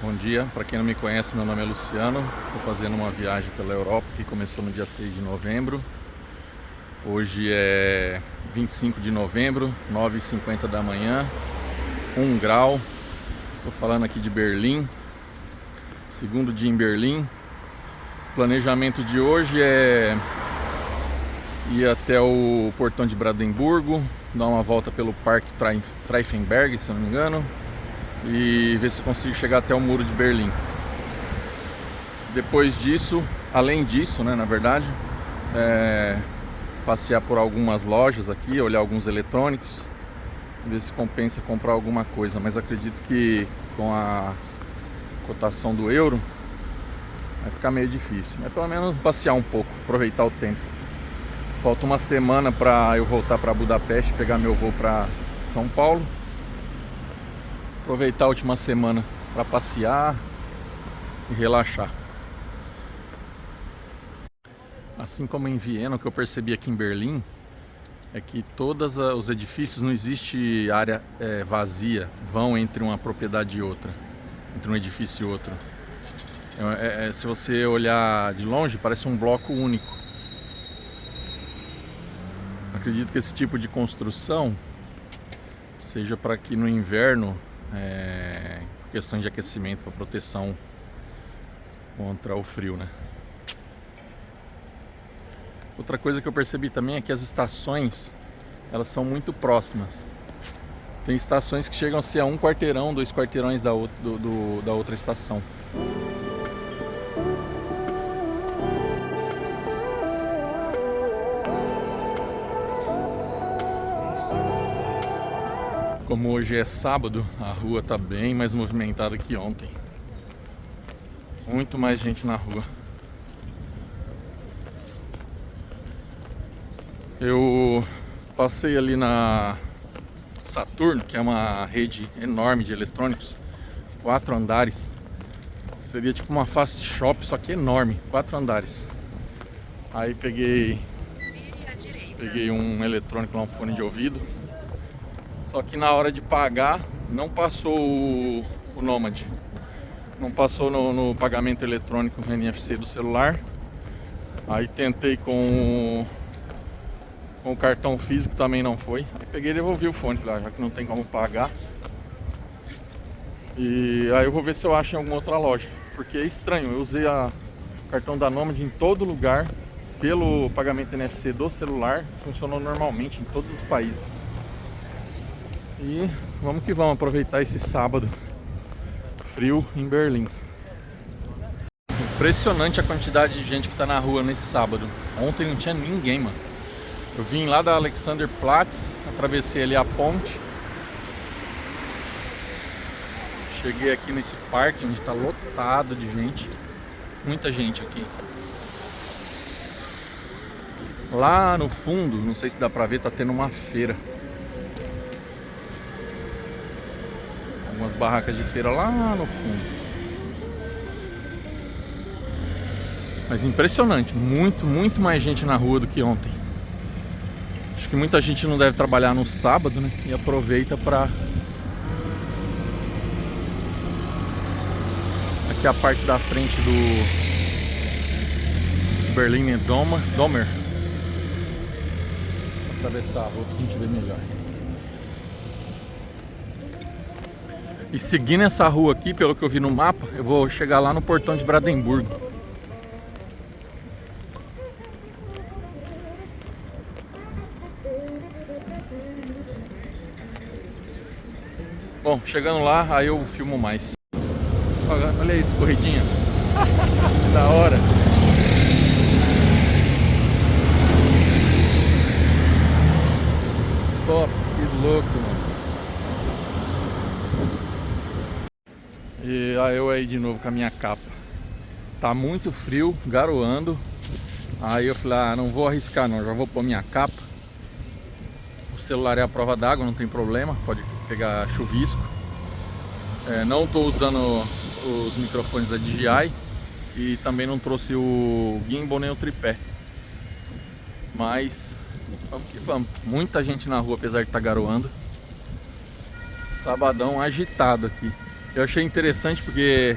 Bom dia, para quem não me conhece, meu nome é Luciano. Estou fazendo uma viagem pela Europa que começou no dia 6 de novembro. Hoje é 25 de novembro, 9h50 da manhã, 1 grau. Estou falando aqui de Berlim, segundo dia em Berlim. O planejamento de hoje é ir até o portão de Brandemburgo, dar uma volta pelo Parque Treffenberg, se não me engano, e ver se eu consigo chegar até o Muro de Berlim. Depois disso, além disso, na verdade, passear por algumas lojas aqui, olhar alguns eletrônicos, ver se compensa comprar alguma coisa, mas acredito que com a cotação do euro vai ficar meio difícil, mas pelo menos passear um pouco, aproveitar o tempo. Falta uma semana para eu voltar para Budapeste, pegar meu voo para São Paulo. Aproveitar a última semana para passear e relaxar. Assim como em Viena, o que eu percebi aqui em Berlim é que todos os edifícios, não existe área vazia, vão entre uma propriedade e outra, entre um edifício e outro. Se você olhar de longe, parece um bloco único. Acredito que esse tipo de construção seja para que no inverno, por questões de aquecimento, para proteção contra o frio, Outra coisa que eu percebi também é que as estações, elas são muito próximas. Tem estações que chegam a ser a 1 quarteirão, 2 quarteirões da outra estação. Como hoje é sábado, a rua está bem mais movimentada que ontem. Muito mais gente na rua. Eu passei ali na Saturno, que é uma rede enorme de eletrônicos, 4 andares. Seria tipo uma fast shop, só que enorme, 4 andares. Aí peguei um eletrônico lá, um fone de ouvido. Só que na hora de pagar não passou o Nomad. Não passou no pagamento eletrônico no NFC do celular. Aí tentei com o cartão físico, também não foi. Aí peguei e devolvi o fone, falei, já que não tem como pagar. E aí eu vou ver se eu acho em alguma outra loja. Porque é estranho, eu usei o cartão da Nomad em todo lugar. Pelo pagamento NFC do celular, funcionou normalmente em todos os países. E vamos que vamos aproveitar esse sábado frio em Berlim. Impressionante a quantidade de gente que tá na rua nesse sábado. Ontem não tinha ninguém, mano. Eu vim lá da Alexanderplatz, atravessei ali a ponte. Cheguei aqui nesse parque onde tá lotado de gente. Muita gente aqui. Lá no fundo, não sei se dá pra ver, tá tendo uma feira. Algumas barracas de feira lá no fundo. Mas impressionante, muito mais gente na rua do que ontem. Acho que muita gente não deve trabalhar no sábado, e aproveita pra... Aqui é a parte da frente do Berliner Domer. Vou atravessar a rua pra gente ver melhor. E seguindo essa rua aqui, pelo que eu vi no mapa, eu vou chegar lá no portão de Brandemburgo. Bom, chegando lá, aí eu filmo mais. Olha isso, corridinha. Que da hora. Top, que louco, mano. E aí eu aí de novo com a minha capa. Tá muito frio, garoando. Aí eu falei, não vou arriscar não, já vou pôr minha capa. O celular é a prova d'água, não tem problema, pode pegar chuvisco. Não tô usando os microfones da DJI e também não trouxe o gimbal nem o tripé. Mas vamos que vamos. Muita gente na rua, apesar de estar garoando. Sabadão agitado aqui. Eu achei interessante porque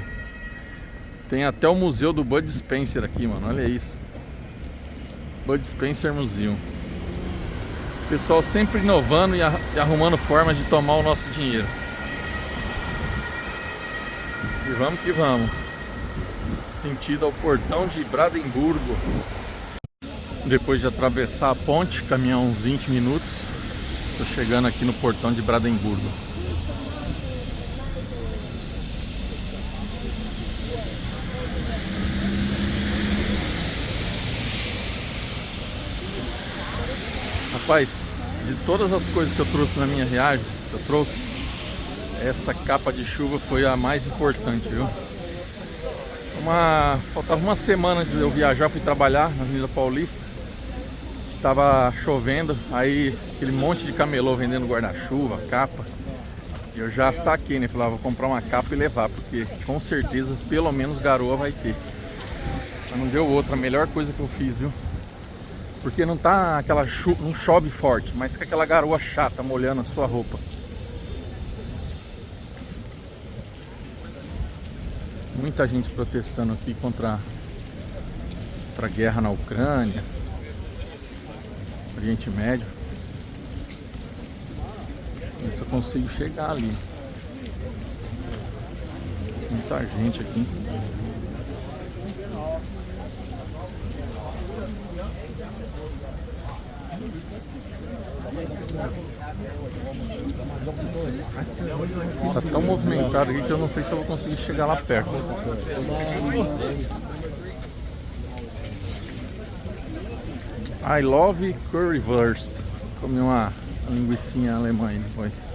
tem até o museu do Bud Spencer aqui, mano. Olha isso. Bud Spencer Museum. O pessoal sempre inovando e arrumando formas de tomar o nosso dinheiro. E vamos que vamos. Sentido ao portão de Brandemburgo. Depois de atravessar a ponte, caminhar uns 20 minutos, tô chegando aqui no portão de Brandemburgo. Rapaz, de todas as coisas que eu trouxe na minha viagem, essa capa de chuva foi a mais importante, viu? Faltava uma semana antes de eu viajar, fui trabalhar na Avenida Paulista. Tava chovendo, aí aquele monte de camelô vendendo guarda-chuva, capa. E eu já saquei, né? Falei, vou comprar uma capa e levar, porque com certeza pelo menos garoa vai ter. Mas não deu outra, a melhor coisa que eu fiz, viu? Porque não tá aquela chuva, não chove forte, mas com aquela garoa chata molhando a sua roupa. Muita gente protestando aqui contra a guerra na Ucrânia, Oriente Médio. Ver se eu consigo chegar ali. Muita gente aqui. Tá tão movimentado aqui que eu não sei se eu vou conseguir chegar lá perto. I love currywurst. Comi uma linguicinha alemã aí depois.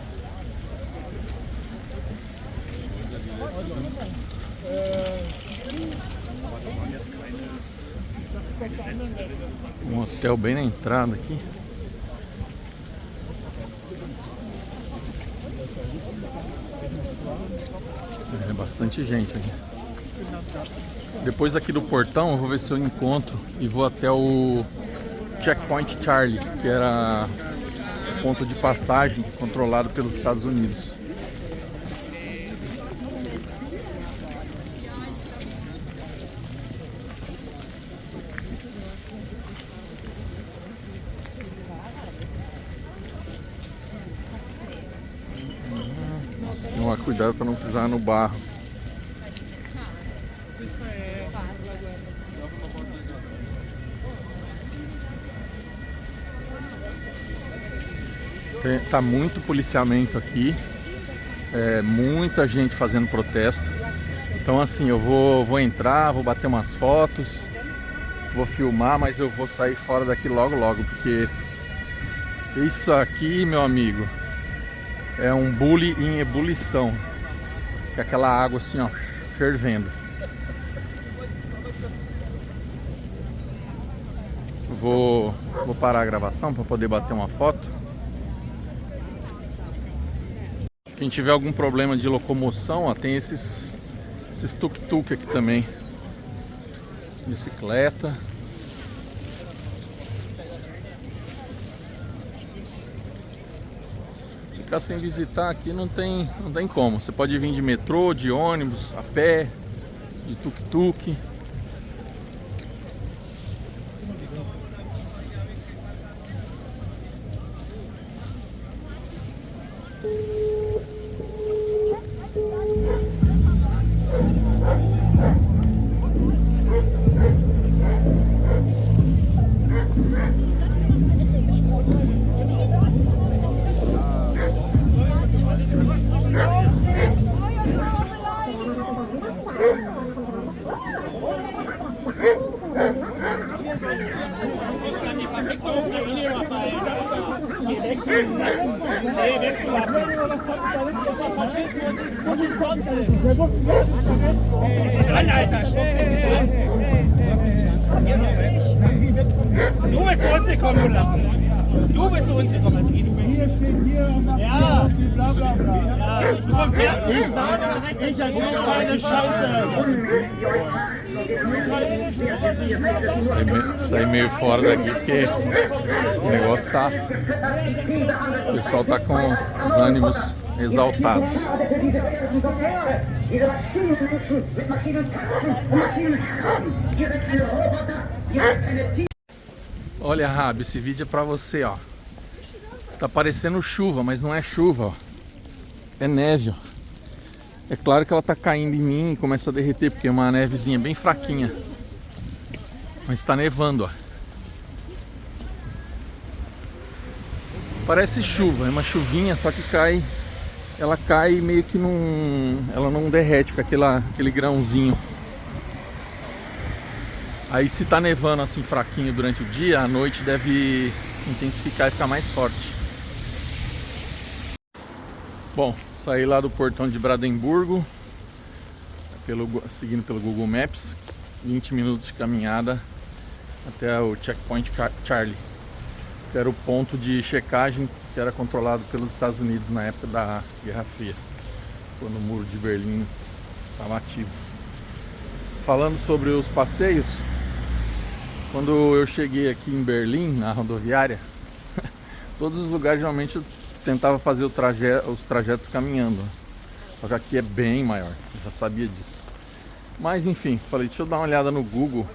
Um hotel bem na entrada aqui. É bastante gente aqui. Depois aqui do portão eu vou ver se eu encontro e vou até o Checkpoint Charlie, que era ponto de passagem controlado pelos Estados Unidos. Nossa, tomar cuidado para não pisar no barro. Tá muito policiamento aqui, muita gente fazendo protesto. Então assim, eu vou entrar, vou bater umas fotos, vou filmar, mas eu vou sair fora daqui logo logo, porque isso aqui, meu amigo, é um bule em ebulição, que é aquela água assim, ó, fervendo. Vou parar a gravação para poder bater uma foto. Quem tiver algum problema de locomoção, ó, tem esses tuk-tuk aqui também. Bicicleta. Ficar sem visitar aqui não tem como. Você pode vir de metrô, de ônibus, a pé, de tuk-tuk. Du bist zu uns gekommen, Olaf. Du bist zu uns gekommen. Also geh du weg. Hier steht hier und dann ja. Bla bla bla. Ja, du fährst nicht. Ich erzähle keine Scheiße. Sair meio fora daqui porque o negócio tá. O pessoal tá com os ânimos exaltados. Olha, Rabi, esse vídeo é pra você, ó. Tá parecendo chuva, mas não é chuva, ó. É neve, ó. É claro que ela tá caindo em mim e começa a derreter, porque é uma nevezinha bem fraquinha. Mas tá nevando, ó. Parece chuva, é uma chuvinha, só que cai. Ela cai meio que ela não derrete, fica aquele grãozinho. Aí se tá nevando assim fraquinho durante o dia, à noite deve intensificar e ficar mais forte. Bom, saí lá do portão de Brandemburgo, seguindo pelo Google Maps, 20 minutos de caminhada até o Checkpoint Charlie, que era o ponto de checagem que era controlado pelos Estados Unidos na época da Guerra Fria, quando o muro de Berlim estava ativo. Falando sobre os passeios, quando eu cheguei aqui em Berlim, na rodoviária, todos os lugares geralmente eu tentava fazer os trajetos caminhando. Só que aqui é bem maior, eu já sabia disso. Mas enfim, falei, deixa eu dar uma olhada no Google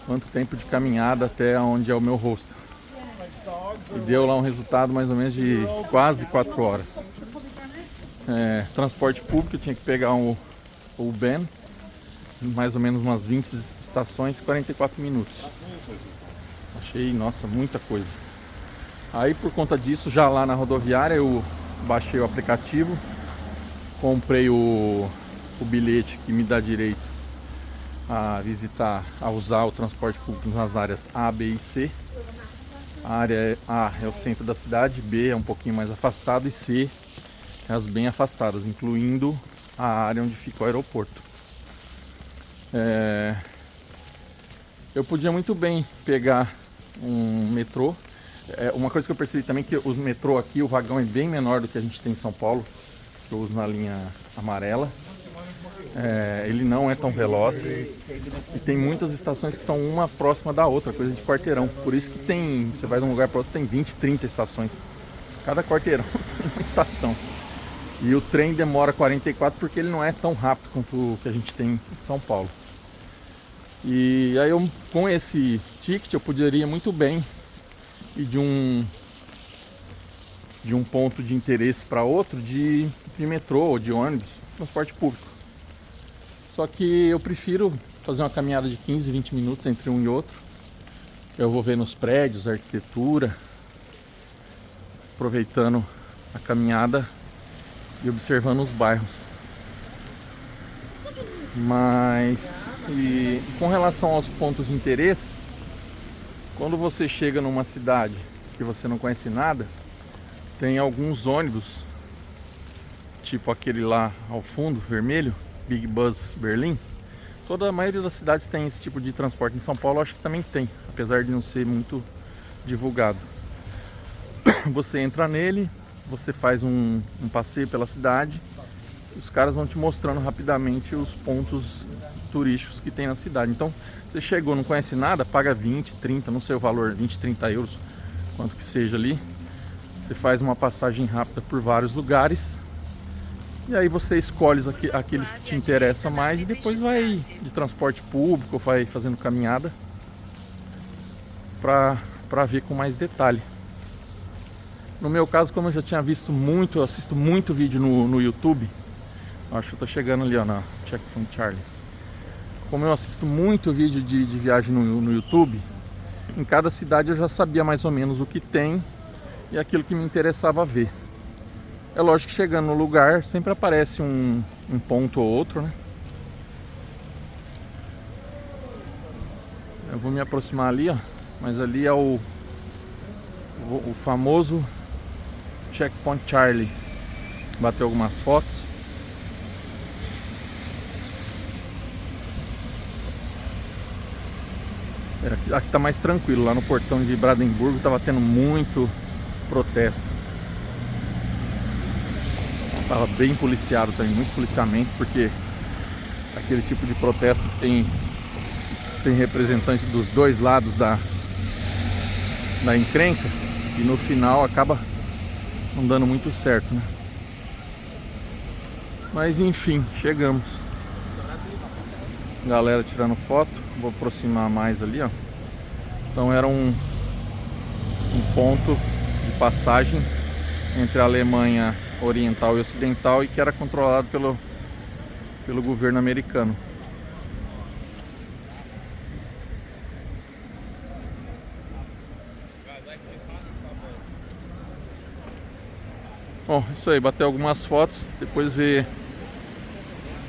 quanto tempo de caminhada até onde é o meu hostel. E deu lá um resultado mais ou menos de quase 4 horas. Transporte público, eu tinha que pegar o Ben, mais ou menos umas 20 estações, 44 minutos. Achei, nossa, muita coisa. Aí por conta disso, já lá na rodoviária, eu baixei o aplicativo, comprei o bilhete que me dá direito a usar o transporte público nas áreas A, B e C. A área A é o centro da cidade, B é um pouquinho mais afastado e C é as bem afastadas, incluindo a área onde fica o aeroporto. Eu podia muito bem pegar um metrô. Uma coisa que eu percebi também é que o metrô aqui, o vagão é bem menor do que a gente tem em São Paulo, que eu uso na linha amarela. Ele não é tão veloz e tem muitas estações que são uma próxima da outra, coisa de quarteirão. Por isso que você vai de um lugar para outro, tem 20, 30 estações. Cada quarteirão tem uma estação. E o trem demora 44 porque ele não é tão rápido quanto o que a gente tem em São Paulo. E aí com esse ticket eu poderia muito bem ir de um ponto de interesse para outro de metrô ou de ônibus, transporte público. Só que eu prefiro fazer uma caminhada de 15, 20 minutos entre um e outro. Eu vou ver nos prédios, a arquitetura, aproveitando a caminhada e observando os bairros. Mas com relação aos pontos de interesse, quando você chega numa cidade que você não conhece nada, tem alguns ônibus, tipo aquele lá ao fundo, vermelho, Big Bus Berlim. A maioria das cidades tem esse tipo de transporte. Em São Paulo acho que também tem, apesar de não ser muito divulgado. Você entra nele, você faz um passeio pela cidade, os caras vão te mostrando rapidamente os pontos turísticos que tem na cidade. Então, você chegou, não conhece nada, paga 20, 30, não sei o valor, 20, 30 euros, quanto que seja ali. Você faz uma passagem rápida por vários lugares e aí você escolhe aqueles que te interessam mais e depois vai de transporte público ou vai fazendo caminhada para ver com mais detalhe. No meu caso, como eu já tinha visto muito, eu assisto muito vídeo no YouTube. Acho que eu tô chegando ali, ó, na Checkpoint Charlie. Como eu assisto muito vídeo de viagem no YouTube, em cada cidade eu já sabia mais ou menos o que tem e aquilo que me interessava ver. É lógico que chegando no lugar sempre aparece um ponto ou outro, né? Eu vou me aproximar ali, ó, mas ali é o famoso Checkpoint Charlie. Bateu algumas fotos. Aqui tá mais tranquilo, lá no portão de Brandemburgo tava tendo muito protesto. Tava bem policiado também, muito policiamento, porque aquele tipo de protesto tem representante dos dois lados da encrenca e no final acaba não dando muito certo, né? Mas enfim, chegamos. Galera tirando foto. Vou aproximar mais ali, ó. Então era um ponto de passagem entre a Alemanha Oriental e Ocidental e que era controlado pelo governo americano. Bom, isso aí, bater algumas fotos, depois ver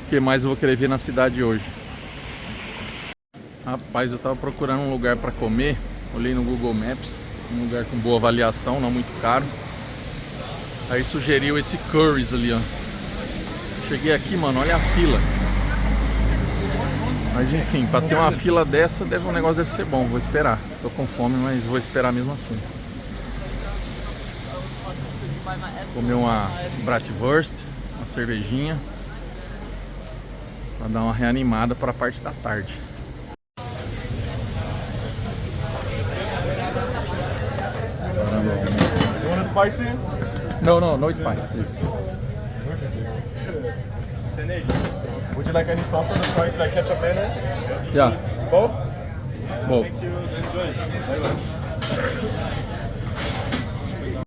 o que mais eu vou querer ver na cidade hoje. Rapaz, eu tava procurando um lugar para comer, olhei no Google Maps, um lugar com boa avaliação, não muito caro. Aí sugeriu esse Curry's ali, ó. Cheguei aqui, mano, olha a fila. Mas enfim, para ter uma fila dessa, o negócio deve ser bom, vou esperar. Tô com fome, mas vou esperar mesmo assim. Comer uma bratwurst, uma cervejinha, para dar uma reanimada para a parte da tarde. You want it spicy? No spice, please. Would you like any sauce on the fries, like ketchup, mayonnaise? Yeah, Both? both. Enjoy. Bye bye.